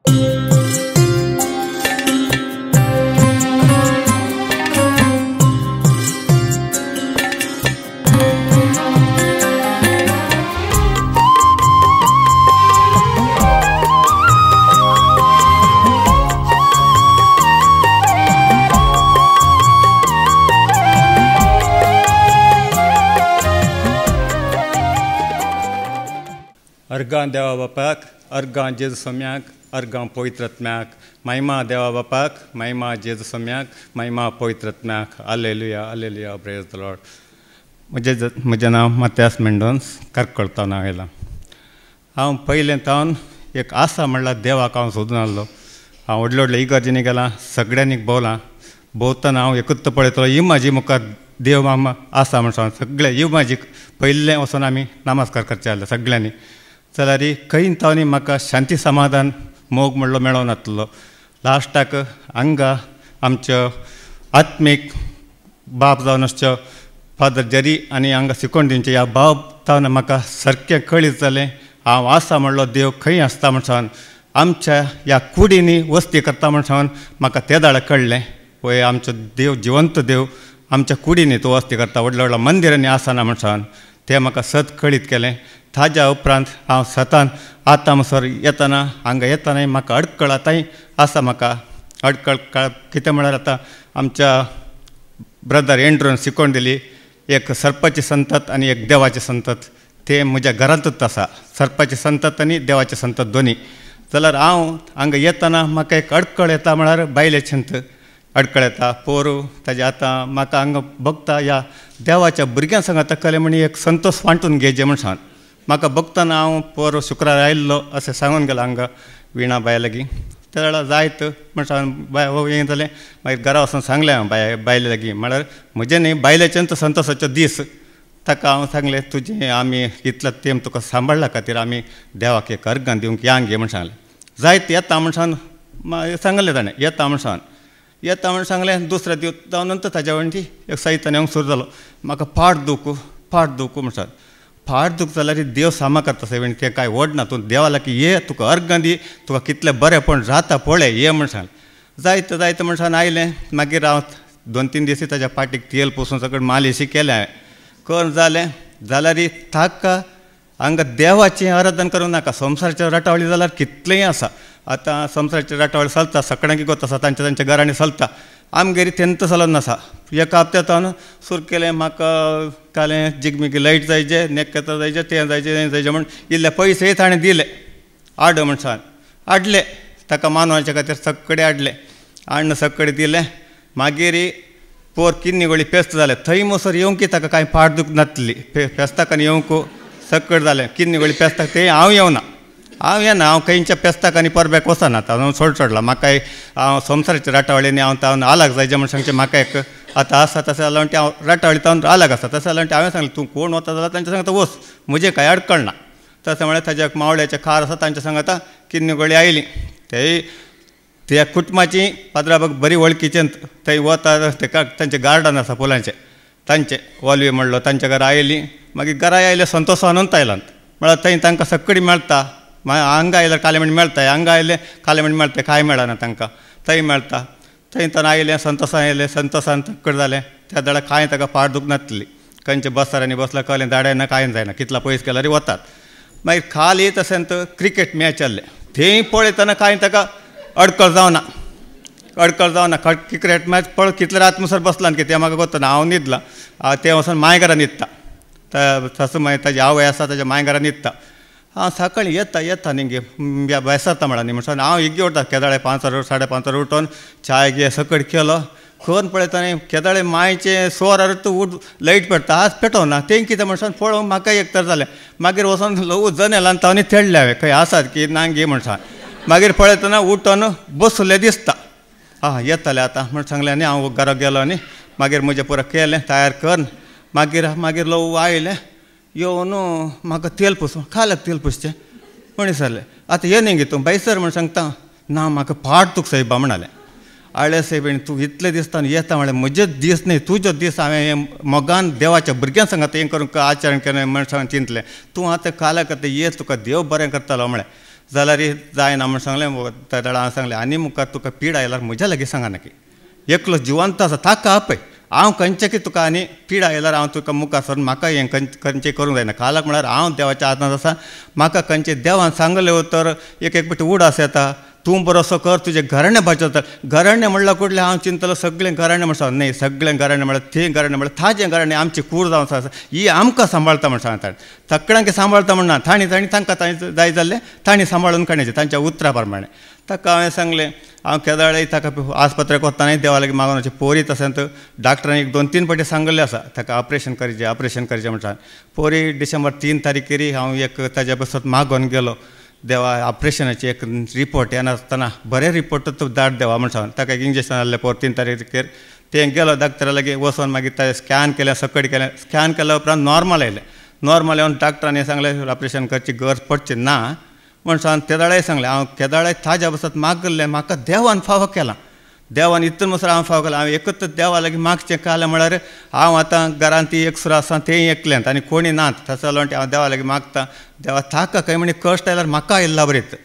अर्गां देवा बापाक, अर्गां जेजू सोम्याक, अर्गां पवित्रात्म्याक, महिमा देवा बापाक, महिमा जेजू सोम्याक, महिमा पवित्रात्म्याक. Hallelujah, hallelujah, praise the lord. म्हजें नांव मत्यास मेंडोन्स, कारकळतावन हांव येयलां. हांव पयलें तावन एक आसा म्हणल्यार देवाक हांव सोदून आहलो. हांव व्हडले व्हडले इगर्जेनी गेलां, सगळ्यांनी भोंवलां. भोंवतना हांव एकूच पळयतलो, ही म्हाजी मुखार देव मामा आसा म्हण सांग. सगळे ही म्हाजी पयलें वचून आमी नमस्कार करचे आहले सगळ्यांनी. जाल्यार खंय तावनी म्हाका शांती समाधान मोग म्हणलो मेळोन नासलो. लास्टाक हांगा आमच्यो आत्मीक बाब जावन आसच्यो फादर जेरी आनी हांगा शिकोवन दिवचे ह्या बाब तावन म्हाका सारकें कळीत जालें. हांव आसा म्हणलो देव खंय आसता म्हण सांगून आमच्या ह्या कुडींनी वस्ती करता म्हण सांगून म्हाका त्या दाडा कळ्ळें. पळय आमचो देव जिवंत देव आमच्या कुडींनी तो वस्ती करता, व्हडल्या व्हडल्या मंदिरांनी आसना म्हण सांगून तें म्हाका सत कळीत केलें. ताज्या उपरांत हांव सतान आतां म्हणसर येतना हांगा येताना म्हाका अडकळ आतांय आसा. म्हाका अडकळ कितें म्हळ्यार आतां आमच्या ब्रदर एंड्रोन शिकोवन दिली एक सर्पाची संतत आनी एक देवाची संतत. ते म्हज्या घरांतूच आसा, सर्पाची संतत आनी देवाची संतत दोनी. जाल्यार हांव हांगा येतना म्हाका एक अडकळ येता म्हळ्यार बायलेचेंत अडकळ येता. पोरू ताजे आतां म्हाका हांगा बघता ह्या देवाच्या भुरग्यां सांगता कले म्हणी एक संतोश वांटून घेजे म्हण सांग. म्हाका बघतना हांव पोरू शुक्रार आयिल्लो अशें सांगून गेलो हांगा विणा बाय लागीं. त्या वेळार जायत म्हण सांग बाय हें जालें. मागीर घरा वचून सांगलें हांव बायले लागीं म्हळ्यार म्हजें न्ही बायलेचेंच संतोशाचो दीस. ताका हांव सांगलें तुजें आमी इतलो तेम तुका सांबाळ्ळा खातीर आमी देवाक एक अर्गां दिवंक यांग गे म्हण सांगलें. जायत येता म्हण सांग सांगलें ताणें येता म्हण सांग. येता म्हण सांगलें. दुसऱ्या दीस जावन नंतर ताच्या वण्टी एक सैतान येवंक सुरू जालो. म्हाका फाट दुखू म्हण सांग. फाट दूख जाल्यार देव सामा करता सेवेन तें कांय व्हड ना. तूं देवा लागीं ये, तुका अर्गां दी, तुका कितलें बरेंपण जाता पळय ये म्हण सांग. जायत जायत म्हण सांग आयलें. मागीर हांव 2-3 दीस ताच्या पाटीक तेल पुसून सकयल मालिशी केलें हांवें. करून जालें जाल्यार ताका हांगा देवाचें आराधन करूं नाका. संवसाराचें रटावळी जाल्यार कितलेंय आसा. आतां संवसाराचें रटावळी चलता, सगळ्यांक इगोत आसा, तांच्या तांच्या घरांनी चलता. आमगेरी तेंत चलत नासा. एका हप्त्यान सुरू केलें म्हाका कालें जिगमिगी लायट जायचे, नेक्केतां जायचें, तें जायचें म्हण इल्ले पयशे ताणें दिले. हाड म्हण सांग हाडले. ताका मानवाच्या खातीर सगळे हाडले. हाडून सगळे दिलें. मागीर पोर किन्नी गोळी फेस्त जालें. थंय मसोर येवंक ताका कांय फाट दूख नासली. फेस्ताक आनी येवंक सगळे जालें. किन्नी गोळी फेस्ताक तें हांव येवना. हांव येना. हांव खंयच्या फेस्ताक आनी परब्याक वचना. हांव सोडला. म्हाकाय हांव संवसाराच्या राटावळींनी हांव आलाक जायचें म्हण सांगचें म्हाका एक आतां आसा तशें जाल्यार हांव राटावळी तावन आलाक आसा. तशें जाल्यार हांवें सांगलें तूं कोण वता जाल्यार तांच्या सांगता वच, म्हजें कांय अडकळ ना. तशें म्हळ्यार ताच्या मावळ्याचें खार आसा तांच्या सांगता किन्नी गोळी आयली. त्या कुटुंबाची पाद्राबाग बरी वळखीचें थंय वता. ताका तांचें गार्डन आसा फुलांचें तांचें वॉल्वी म्हणलो तांच्या घरा आयलीं. मागीर घरा आयले संतोश अनंत आयलांत म्हळ्यार थंय तांकां सगळी मेळटा. हांगा आयल्यार कालेमणी मेळटाय, हांगा आयले कालेमणी मेळटा, कांय मेळना तांकां. थंय मेळटा. थंय ताणें आयलें संतोशान आयलें. संतोशान तक्कड जालें. त्या दाडा कांय ताका फाट दूख नासली. खंयच्या बसारांनी बसला कळ्ळें दाड्याना कांय जायना. कितला पयस केल्यार वतात. मागीर खाली तशेंत क्रिकेट मॅच आहलें. थंय पळयतना कांय ताका अडकळ जावना. क्रिकेट मॅच पळय कितले रात मुसर बसला की तें म्हाका कोत्ता. हांव न्हिदलां. तें वचून मायघरा न्हिदता. तसो मागीर ताजी आवय आसा ताच्या मायघरा न्हिदता. हांव सकाळीं येता न्ही गे बेसारता म्हळ्यार न्ही म्हणून हांव इग्गी उठता. केदाळे 5:30 उठोन चाय घे सकयल केलो. खंय पळयता केदाळे मायचे 6 लायट पेटता. आज पेटोवना. तें कितें म्हणून पळोवन म्हाका एक तर जालें. मागीर वचोन ल्हव जनेलान तांणी तेडले हांवें खंय आसात की ना गे म्हण सांग. मागीर पळयतना उठोन बसलें दिसता. येतलें आतां म्हण सांगलें आनी हांव घरा गेलो आनी मागीर म्हजें पुरो केलें तयार कर. मागीर ल्हव आयलें. येवन म्हाका तेल पुसूं खाल्याक तेल पुसचें म्हण विचारलें. आतां ये न्ही गे तूं बायसर म्हण सांगता. ना म्हाका फाट तुका सायबा म्हणालें. आळे सायबीण तूं इतले दिसता येता म्हळ्यार म्हजेच दीस न्ही तुजो दीस हांवें हें मोगान देवाच्या भुरग्यां सांगता हें करूंक आचरण केलें म्हण सांग चिंतलें. तूं आतां काल्याक आतां ये तुका देव बरें करतलो म्हळें. जाल्यार जायना म्हूण सांगलें. तेदळ हांवें सांगलें आनी मुखार तुका पीड आयल्यार म्हज्या लागीं सांगा नकी. एकलो जिवंत आसा ताका आपय. हांव खंयचें की तुका आनी पीड आयल्यार हांव तुका मुखार सरून म्हाका हें खंयचें करूंक जायना. कालाक म्हळ्यार हांव देवाच्या हातांत आसा. म्हाका खंयचें देवान सांगलें उतर एक पाटी उडास येता. तूं बरोसो कर तुजें घराणें बाजवता. घराणें म्हणल्यार कुठलें हांव चिंतलो सगळें घराणें म्हण सांग. न्ही सगळें घराणें म्हळ्यार थंय घराणें म्हळ्यार ताजें घराणें आमची कूड जावन आसा ही आमकां सांबाळटा म्हण सांगता. तकड्यांक सांबाळटा म्हणना तांकां जाय जाल्लें तांणी सांबाळून काडचें तांच्या उतरा प्रमाणें. ताका हांवें सांगलें हांव केदाळे ताका आस्पत्र्याक वतानाय देवा लागीं मागून वचें. पोरी तशेंच डॉक्टरान 2-3 फावटी सांगलें आसा ताका ऑपरेशन करचें म्हण सांग. पोरी डिसेंबर 3 तारखेरी हांव एक ताज्या बसत मागोन गेलो. देवा ऑपरेशनाची एक रिपोर्ट येनासतना बरें रिपोर्ट धाड देवा म्हण सांग. ताका इंजेक्शन जाल्लें 3 तारखेर तें गेलो डॉक्टरा लागीं वचोन मागीर ताजें स्कॅन केलें. सकयल केलें. स्कॅन केल्या उपरांत नॉर्मल आयलें. नॉर्मल येवन डॉक्टरांनी सांगलें ऑपरेशन करची गरज पडची ना म्हण सांग. केदाळे सांगलें हांव केदाळे ताज्या बसत मागलें म्हाका देवान फावो केलां. देवान इतून मसर हांव फावो केलां. हांव एकच देवा लागीं मागचें कालें म्हळ्यार हांव आतां घरांत ती एक सुरू आसा तें एकलेंत आनी कोणी नात. तसो जाल्यार हांव देवा लागीं मागतां. देवा ताका खंय म्हणी कश्ट आयल्यार म्हाका आयिल्ला बरेत.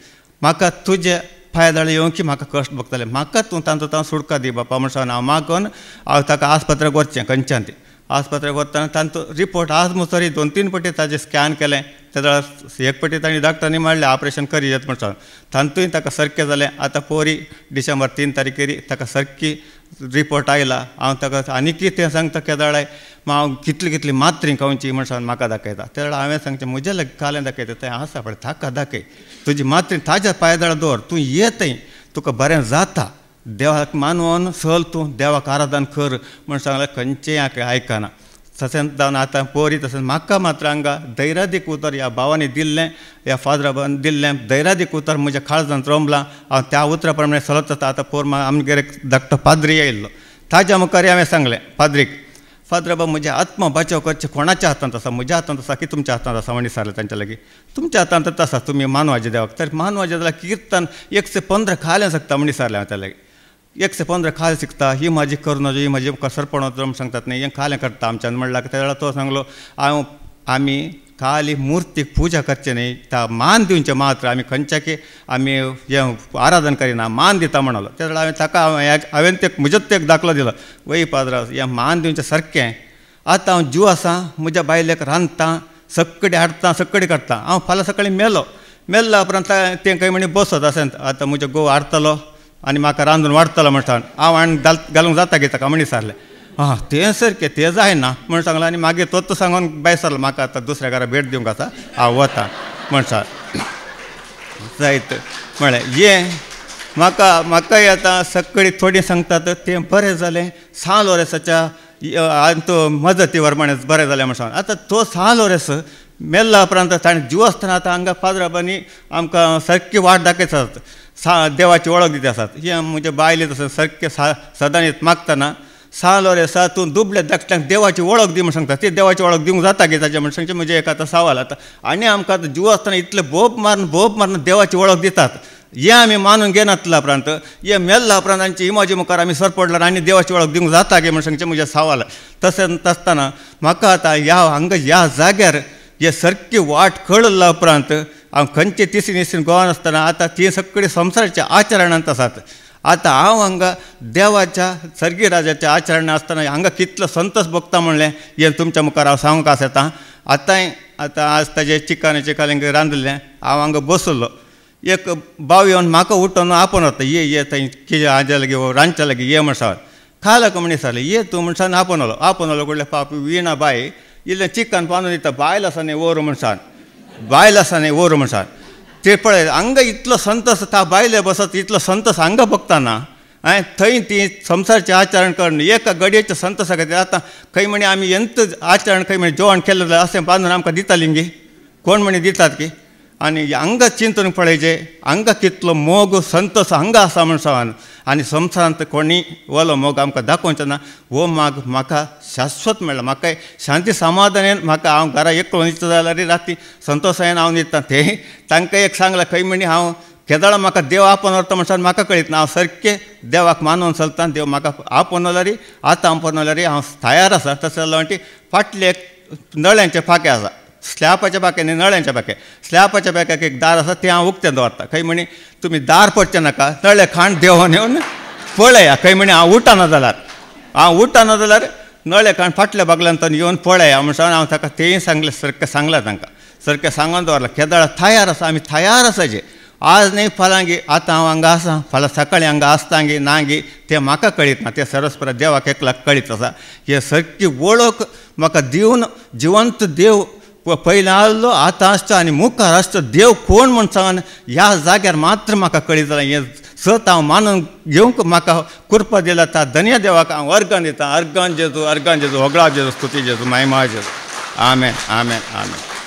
म्हाका तुजे फायदाळे येवंकी म्हाका कश्ट भोगतले. म्हाका तूं तातूंत सुटका दी बापा म्हण सांगून हांव मागोन हांव ताका आस्पत्र्याक व्हरचें खंयच्यान ती. आस्पत्र्याक वतना तांचो रिपोर्ट आज मुसरी 2-3 फावटी ताजें स्कॅन केलें. तेदळ एक फावटी तांणी डॉक्टरांनी म्हणलें ऑपरेशन करी येत म्हण सांग. तांतूय ताका सारकें जालें. आतां पोरी डिसेंबर 3 तारखेरी ताका सारकी रिपोर्ट आयला. हांव ताका आनी कितें सांगता केदाळे हांव कितली मात्री खावची म्हण सांगून म्हाका दाखयता. तेदळ हांवें सांगचें म्हज्या लागीं कालें दाखयता तें आसा पळय ताका दाखय. तुजी मात्री ताज्या पांयदळ दवर. तूं ये थंय तुका बरें जाता. देवाक मानून चल तूं देवाक आराधन कर म्हण सांगलें. खंयचेंय आयकना. तशेंच जावन आतां पोरी तशेंच म्हाका मात्र हांगा धैर्यादीक उतर ह्या भावानी दिल्लें ह्या फादरान दिल्लें धैर्यादीक उतर म्हज्या काळजांत रमलां. हांव त्या उतरा प्रमाणे चलत आतां. आतां पोर आमगेर धाकटो पाद्री येयल्लो. ताज्या मुखार हांवें सांगलें पाद्रीक फादर बाबा म्हजे आत्मा बचाव करचें कोणाच्या हातांत आसा. म्हज्या हातांत आसा की तुमच्या हातांत आसा म्हण विचारलें तांच्या लागीं. तुमच्या हातांतच आसा. तुमी मानवाचे देवाक तर मानवाचे जाल्यार किर्तन 115 खालें सांगता म्हण विचारलें हांवें त्या लागीं. 115 खाल शिकता ही म्हाजी करुणाजी ही म्हाजी कसरपण सांगतात न्ही हें खालें करता आमच्यान म्हणल्यार त्या वेळार तो सांगलो आमी खाली मुर्तीक पुजा करचें न्ही ता मान दिवचें मात्र आमी खंयच्याकी आमी हें आराधन करिना मान दिता म्हणलो. त्या वेळार हांवें ते म्हजोच एक दाखलो दिलो. वय पाद्रा हें मान दिवचें सारकें. आतां हांव जीव आसा म्हज्या बायलेक रांदतां सक्कडी हाडटां सक्कडी काडटां. हांव फाल्यां सकाळीं मेल्लो उपरांत तें खंय म्हणी बसत आसत आतां म्हजो घोव हाडटलो आनी म्हाका रांदून वाडटलो म्हण सांग. हांव आनी घालूंक जाता गे ताका म्हण विचारलें. तें सारकें तें जायना म्हण सांगलें. आनी मागीर तोच सांगून बेसारलो म्हाका आतां दुसऱ्या घरा भेट दिवंक आसा हांव वता म्हण सांग. जायत म्हळें हें म्हाकाय आतां सक्कळी थोडीं सांगतात तें बरें जालें. 6 वर्साच्या तो मजती प्रमाणे बरें जालें म्हण सांग. आतां तो 6 वर्स मेल्ला उपरांत ताणें जीव आसतना आतां हांगा फादराबांनी आमकां सारकी वाट दाखयतात. देवाची वळख दिता आसात. ही म्हजे बायले तशें सारकें सदांच मागतना 6 वर्सां तूं दुबल्या धाकट्यांक देवाची वळख दी म्हण सांगता. ती देवाची वळख दिवंक जाता गे ताचें म्हण सांगचें म्हजें एक आतां सवाल आतां. आनी आमकां आतां जीव आसतना इतले बोब मारून देवाची वळख दितात. हें आमी मानून घेनातल्या उपरांत हें मेल्ल्या उपरांत तांची इमाजी मुखार आमी सरपडल्यार आनी देवाची वळख दिवंक जाता गे म्हण सांगचें म्हजें सवाल. तशें आसतना म्हाका आतां ह्या जाग्यार हे सारकी वाट कळल्या उपरांत हांव खंयचे तिसरी गोवान आसतना आतां ती सगळी संवसाराच्या आचरणांत आसात. आतां हांव हांगा देवाच्या सर्गी राजाच्या आचरणां आसतना हांगा कितलो संतोश भोगता म्हणलें हें तुमच्या मुखार हांव सांगूंक आसता. आतां आज ताजें चिकनाचें कालें रांदलें हांव हांगा बसलो. एक भाव येवन म्हाका उठोवन आपोवन वता ये थंय कितें हाज्या लागीं रांदच्या लागीं ये म्हण सांग. खाला म्हण विचारलें ये तूं म्हण सांग आपोवन वलो कडले पाप विणा बाय इल्लें चिकन बांदून दिता बायल आसा न्ही वोर म्हण सांग. बायल आसा न्ही वोर म्हण सांग. ते पळय हांगा इतलो संतोश ता बायले बसत इतलो संतोश हांगा भोगतना थंय ती संवसारचें आचरण करून एका गडयेच्या संतोशा खातीर आतां खंय म्हणे आमी एंत आचरण खंय म्हणे जेवण केलें जाल्यार अशें बांदून आमकां दितालीं गे कोण म्हणे दितात की. आनी हांगा चिंतून पळयचें हांगा कितलो मोग संतोश हांगा आसा म्हण सांग. आनी संवसारांत कोणी वलो मोग आमकां दाखोवचो ना. हो माग म्हाका शाश्वत मेळ्ळा. म्हाका शांती समाधानान म्हाका हांव घरा एकलो न्हिदता जाल्यार राती संतोशान हांव न्हिदतां. तें तांकां एक सांगलां खंय म्हणी हांव केदाळ म्हाका देव आपोवन व्हरता म्हणून म्हाका कळीत ना. हांव सारकें देवाक मानून चलतां. देव म्हाका आपोवन व्हरल्यार आतां आपोवन व्हरल्यार हांव तयार आसा. तशें जाल्यार फाटले नळ्यांचे फाके आसा स्लॅपाच्या बाक्याने नळ्यांच्या बाक्या स्लॅपाच्या बाक्याक एक दार आसा तें हांव उक्तें दवरता खंय म्हणी तुमी दार पडचें नाका नळे खाण देंवन येवन पळया खंय म्हणी हांव उठना जाल्यार नळे खाण फाटल्या बागल्यांतन येवन पळया म्हणून हांव ताका तेंय सांगलें सांगलां तांकां सारकें सांगून दवरलां केदाळा तयार आसा आमी तयार आसाचे आज न्ही फालांगी आतां हांव हांगा आसा फाल्यां सकाळीं हांगा आसतांगी नांगी तें म्हाका कळीत ना तें सरस्परा देवाक एकल्याक कळीत आसा हे सारकी वळख म्हाका दिवन जिवंत देव पयलीं आसलो आतां आसता आनी मुखार आसता देव कोण म्हूण सांगन ह्या जाग्यार मात्र म्हाका कळीत जालां हें सत हांव मानून घेवंक म्हाका कृपा दिला ता धन्य देवाक हांव अर्गान दितां अर्गान जेजू होगळा जेजू स्तुती जेजू महिमा जेजू आमेन आमेन आमेन